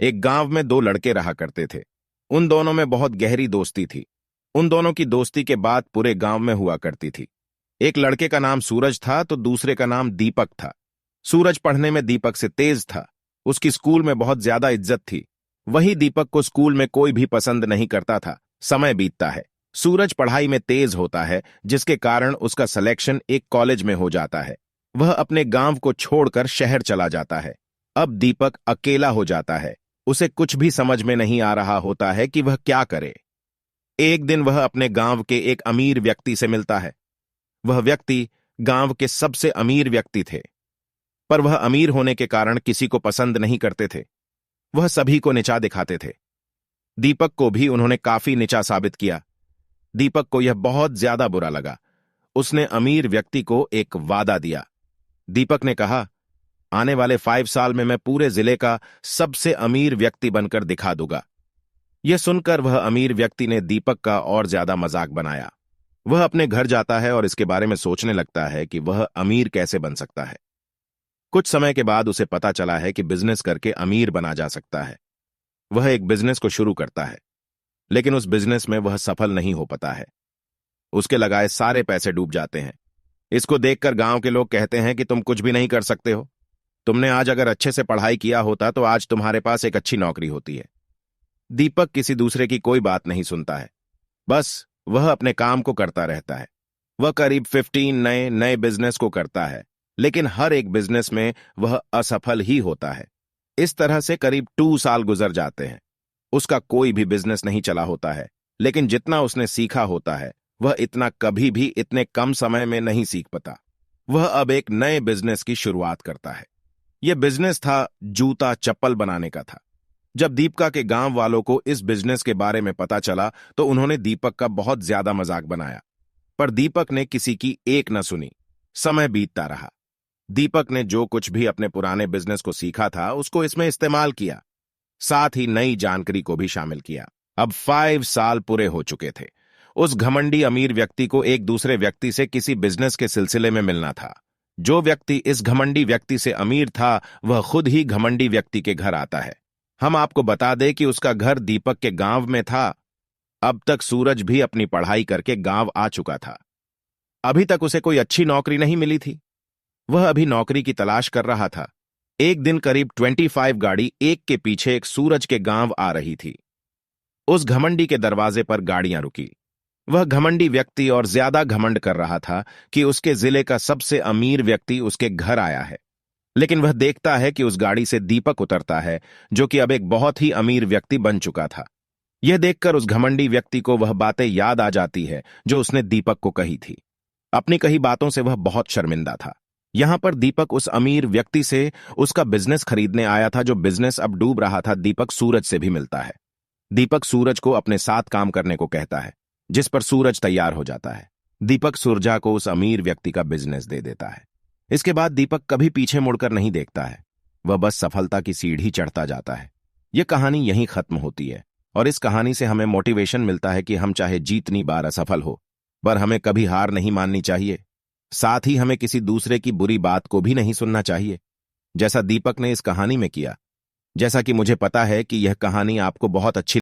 एक गांव में दो लड़के रहा करते थे। उन दोनों में बहुत गहरी दोस्ती थी। उन दोनों की दोस्ती के बाद पूरे गांव में हुआ करती थी। एक लड़के का नाम सूरज था तो दूसरे का नाम दीपक था। सूरज पढ़ने में दीपक से तेज था। उसकी स्कूल में बहुत ज्यादा इज्जत थी। वही दीपक को स्कूल में कोई भी पसंद नहीं करता था। समय बीतता है, सूरज पढ़ाई में तेज होता है, जिसके कारण उसका सिलेक्शन एक कॉलेज में हो जाता है। वह अपने गांव को छोड़कर शहर चला जाता है। अब दीपक अकेला हो जाता है। उसे कुछ भी समझ में नहीं आ रहा होता है कि वह क्या करे। एक दिन वह अपने गांव के एक अमीर व्यक्ति से मिलता है। वह व्यक्ति गांव के सबसे अमीर व्यक्ति थे, पर वह अमीर होने के कारण किसी को पसंद नहीं करते थे। वह सभी को नीचा दिखाते थे। दीपक को भी उन्होंने काफी नीचा साबित किया। दीपक को यह बहुत ज्यादा बुरा लगा। उसने अमीर व्यक्ति को एक वादा दिया। दीपक ने कहा, आने वाले 5 साल में मैं पूरे जिले का सबसे अमीर व्यक्ति बनकर दिखा दूंगा। यह सुनकर वह अमीर व्यक्ति ने दीपक का और ज्यादा मजाक बनाया। वह अपने घर जाता है और इसके बारे में सोचने लगता है कि वह अमीर कैसे बन सकता है। कुछ समय के बाद उसे पता चला है कि बिजनेस करके अमीर बना जा सकता है। वह एक बिजनेस को शुरू करता है, लेकिन उस बिजनेस में वह सफल नहीं हो पाता है। उसके लगाए सारे पैसे डूब जाते हैं। इसको देखकर गांव के लोग कहते हैं कि तुम कुछ भी नहीं कर सकते हो। तुमने आज अगर अच्छे से पढ़ाई किया होता तो आज तुम्हारे पास एक अच्छी नौकरी होती है। दीपक किसी दूसरे की कोई बात नहीं सुनता है। बस वह अपने काम को करता रहता है। वह करीब 15 नए नए बिजनेस को करता है, लेकिन हर एक बिजनेस में वह असफल ही होता है। इस तरह से करीब 2 साल गुजर जाते हैं। उसका कोई भी बिजनेस नहीं चला होता है, लेकिन जितना उसने सीखा होता है वह इतना कभी भी इतने कम समय में नहीं सीख पाता। वह अब एक नए बिजनेस की शुरुआत करता है। यह बिजनेस था जूता चप्पल बनाने का था। जब दीपका के गांव वालों को इस बिजनेस के बारे में पता चला तो उन्होंने दीपक का बहुत ज्यादा मजाक बनाया, पर दीपक ने किसी की एक न सुनी। समय बीतता रहा। दीपक ने जो कुछ भी अपने पुराने बिजनेस को सीखा था उसको इसमें इस्तेमाल किया, साथ ही नई जानकारी को भी शामिल किया। अब 5 साल पूरे हो चुके थे। उस घमंडी अमीर व्यक्ति को एक दूसरे व्यक्ति से किसी बिजनेस के सिलसिले में मिलना था। जो व्यक्ति इस घमंडी व्यक्ति से अमीर था वह खुद ही घमंडी व्यक्ति के घर आता है। हम आपको बता दें कि उसका घर दीपक के गांव में था। अब तक सूरज भी अपनी पढ़ाई करके गांव आ चुका था। अभी तक उसे कोई अच्छी नौकरी नहीं मिली थी। वह अभी नौकरी की तलाश कर रहा था। एक दिन करीब 25 गाड़ी एक के पीछे एक सूरज के गांव आ रही थी। उस घमंडी के दरवाजे पर गाड़ियां रुकी। वह घमंडी व्यक्ति और ज्यादा घमंड कर रहा था कि उसके जिले का सबसे अमीर व्यक्ति उसके घर आया है। लेकिन वह देखता है कि उस गाड़ी से दीपक उतरता है, जो कि अब एक बहुत ही अमीर व्यक्ति बन चुका था। यह देखकर उस घमंडी व्यक्ति को वह बातें याद आ जाती है जो उसने दीपक को कही थी। अपनी कही बातों से वह बहुत शर्मिंदा था। यहां पर दीपक उस अमीर व्यक्ति से उसका बिजनेस खरीदने आया था। जो बिजनेस अब डूब रहा था, दीपक सूरज से भी मिलता है। दीपक सूरज को अपने साथ काम करने को कहता है, जिस पर सूरज तैयार हो जाता है। दीपक सूरजा को उस अमीर व्यक्ति का बिजनेस दे देता है। इसके बाद दीपक कभी पीछे मुड़कर नहीं देखता है। वह बस सफलता की सीढ़ी चढ़ता जाता है। यह कहानी यहीं खत्म होती है और इस कहानी से हमें मोटिवेशन मिलता है कि हम चाहे जितनी बार असफल हो, पर हमें कभी हार नहीं माननी चाहिए। साथ ही हमें किसी दूसरे की बुरी बात को भी नहीं सुनना चाहिए, जैसा दीपक ने इस कहानी में किया। जैसा कि मुझे पता है कि यह कहानी आपको बहुत अच्छी